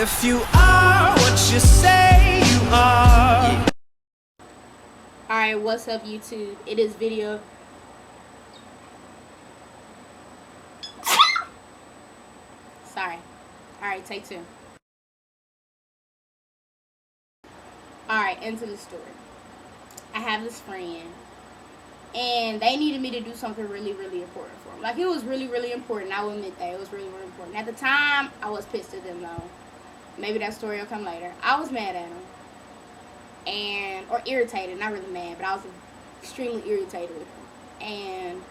If you are what you say you are. Alright, what's up YouTube? It is video. Sorry. Alright, take two. Alright, into the story. I have this friend, and they needed me to do something really, really important for them. Like, it was really, really important. I will admit that. It was really, really important. At the time, I was pissed at them, though. Maybe that story will come later. I was mad at them. Or irritated. Not really mad, but I was extremely irritated with them. And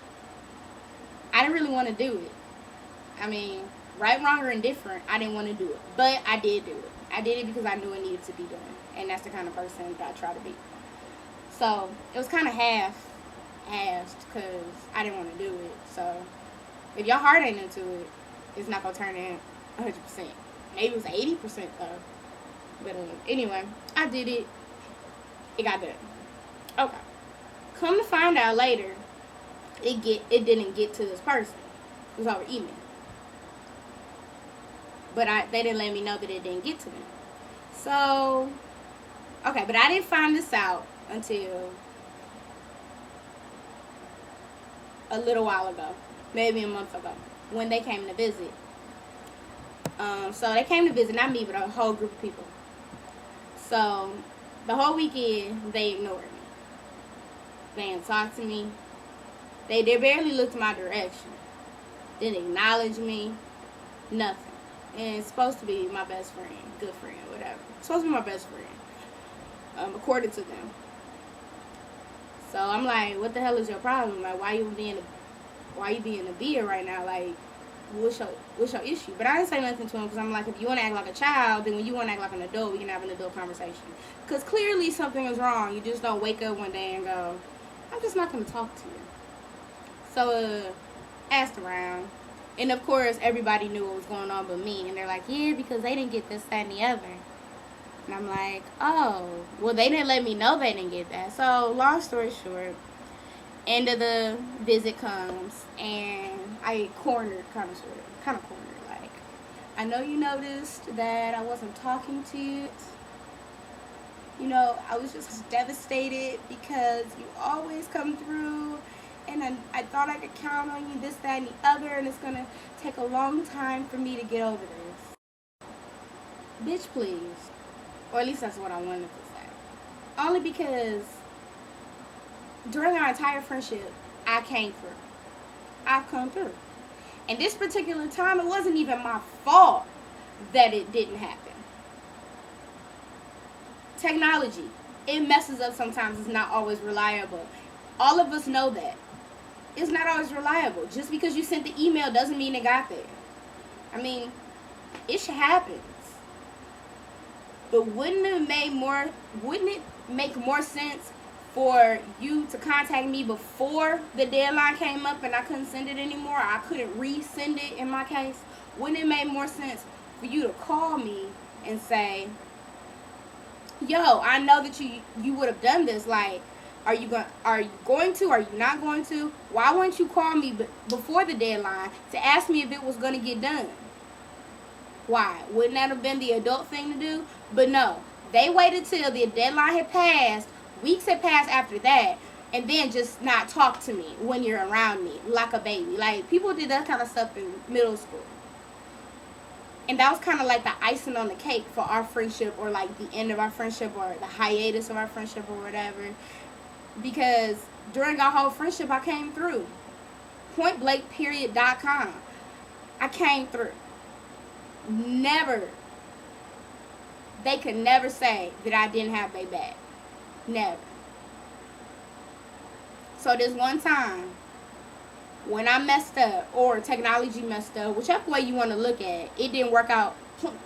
I didn't really want to do it. I mean, right, wrong, or indifferent, I didn't want to do it. But I did do it. I did it because I knew it needed to be done. And that's the kind of person that I try to be. So, it was kind of half-assed because I didn't want to do it. So, if your heart ain't into it, it's not going to turn in 100%. Maybe it was 80% though. But anyway, I did it. It got done. Okay. Come to find out later, it didn't get to this person. It was over email. But they didn't let me know that it didn't get to them. So, okay, but I didn't find this out until a little while ago, maybe a month ago, when they came to visit. So they came to visit, not me, but a whole group of people. So the whole weekend they ignored me. They didn't talk to me. They barely looked my direction. Didn't acknowledge me. Nothing. And it's supposed to be my best friend, good friend, whatever. It's supposed to be my best friend, according to them. So I'm like, what the hell is your problem? Like, why you being a beer right now? Like, what's your issue? But I didn't say nothing to him because I'm like, if you want to act like a child, then when you want to act like an adult, we can have an adult conversation. Because clearly something is wrong. You just don't wake up one day and go, I'm just not going to talk to you. So, asked around. And of course, everybody knew what was going on but me. And they're like, yeah, because they didn't get this, that, and the other. And I'm like, oh, well, they didn't let me know they didn't get that. So, long story short, end of the visit comes, and I cornered, kind of cornered. Like, I know you noticed that I wasn't talking to you. You know, I was just devastated because you always come through, and I thought I could count on you, this, that, and the other, and it's going to take a long time for me to get over this. Bitch, please. Or at least that's what I wanted to say. Only because during our entire friendship, I came through. I've come through. And this particular time, it wasn't even my fault that it didn't happen. Technology, it messes up sometimes. It's not always reliable. All of us know that. It's not always reliable. Just because you sent the email doesn't mean it got there. I mean, it happens. But wouldn't it make more sense for you to contact me before the deadline came up and I couldn't send it anymore? I couldn't resend it in my case. Wouldn't it make more sense for you to call me and say, yo, I know that you would have done this. Like, are you going to? Are you not going to? Why wouldn't you call me before the deadline to ask me if it was going to get done? Why? Wouldn't that have been the adult thing to do? But no, they waited till the deadline had passed. Weeks had passed after that, and then just not talk to me when you're around me like a baby. Like, people did that kind of stuff in middle school. And that was kind of like the icing on the cake for our friendship, or like the end of our friendship, or the hiatus of our friendship, or whatever. Because during our whole friendship, I came through. PointBlankPeriod.com. I came through. Never. They could never say that I didn't have their back. Never. So this one time, when I messed up, or technology messed up, whichever way you want to look at it, it didn't work out.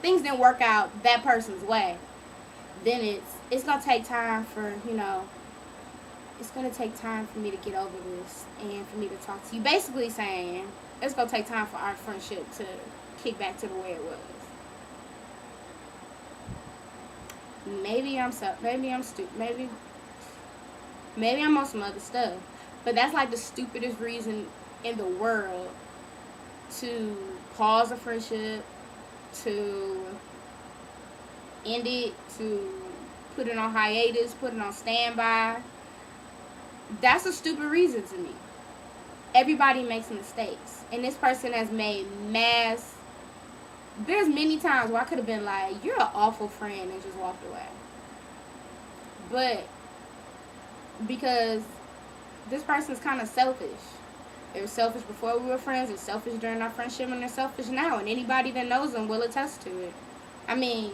Things didn't work out that person's way. Then it's gonna take time for, you know, it's gonna take time for me to get over this and for me to talk to you. Basically saying it's gonna take time for our friendship to kick back to the way it was. Maybe I'm stupid. Maybe I'm on some other stuff. But that's like the stupidest reason in the world to pause a friendship, to end it, to put it on hiatus, put it on standby. That's a stupid reason to me. Everybody makes mistakes. And this person has made mass. There's many times where I could have been like, you're an awful friend, and just walked away. But because this person's kind of selfish. They were selfish before we were friends. They're selfish during our friendship, and they're selfish now. And anybody that knows them will attest to it. I mean,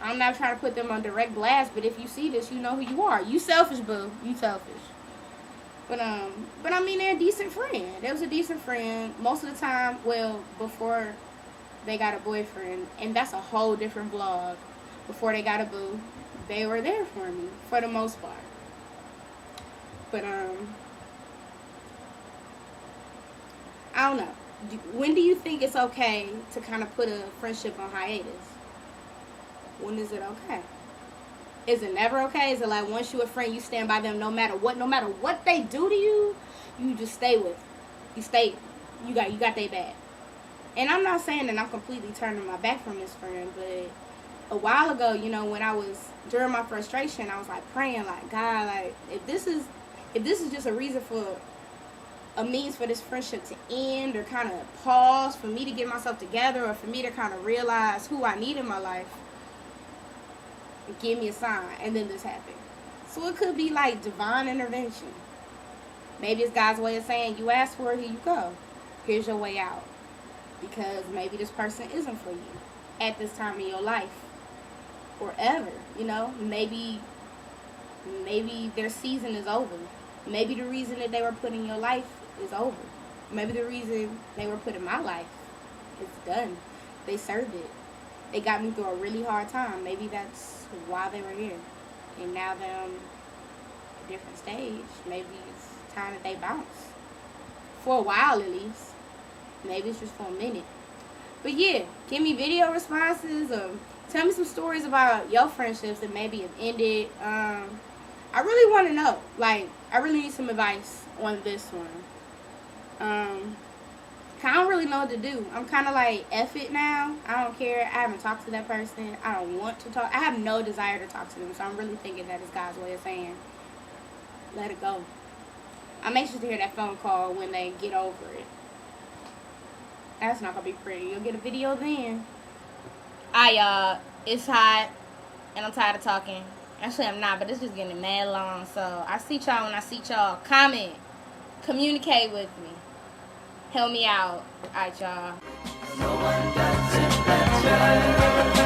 I'm not trying to put them on direct blast, but if you see this, you know who you are. You selfish, boo. You selfish. But I mean, they're a decent friend. They was a decent friend most of the time. Well, before they got a boyfriend, and that's a whole different vlog. Before they got a boo, they were there for me for the most part. But I don't know. When do you think it's okay to kind of put a friendship on hiatus? When is it okay? Is it never okay? Is it like once you're a friend, you stand by them no matter what they do to you, you just stay with them. You stay. You got their back. And I'm not saying that I'm completely turning my back from this friend, but a while ago, you know, when I was during my frustration, I was like praying, like, God, like if this is just a reason for a means for this friendship to end, or kind of pause for me to get myself together, or for me to kind of realize who I need in my life, give me a sign. And then this happened. So it could be like divine intervention. Maybe it's God's way of saying, you asked for it, here you go. Here's your way out. Because maybe this person isn't for you at this time in your life, or ever. You know, maybe their season is over. Maybe the reason that they were put in your life is over. Maybe the reason they were put in my life is done. They served it. They got me through a really hard time. Maybe that's why they were here. And now they're on a different stage. Maybe it's time that they bounce. For a while, at least. Maybe it's just for a minute. But yeah, give me video responses, or tell me some stories about your friendships that maybe have ended. I really want to know. Like, I really need some advice on this one. I don't really know what to do. I'm kind of like, F it now. I don't care. I haven't talked to that person. I don't want to talk. I have no desire to talk to them. So I'm really thinking that is God's way of saying, let it go. I'm anxious to hear that phone call when they get over it. That's not going to be pretty. You'll get a video then. Alright, y'all. It's hot. And I'm tired of talking. Actually, I'm not, but it's just getting mad long. So I see y'all when I see y'all. Comment. Communicate with me. Help me out. Alright, y'all. No one does it better.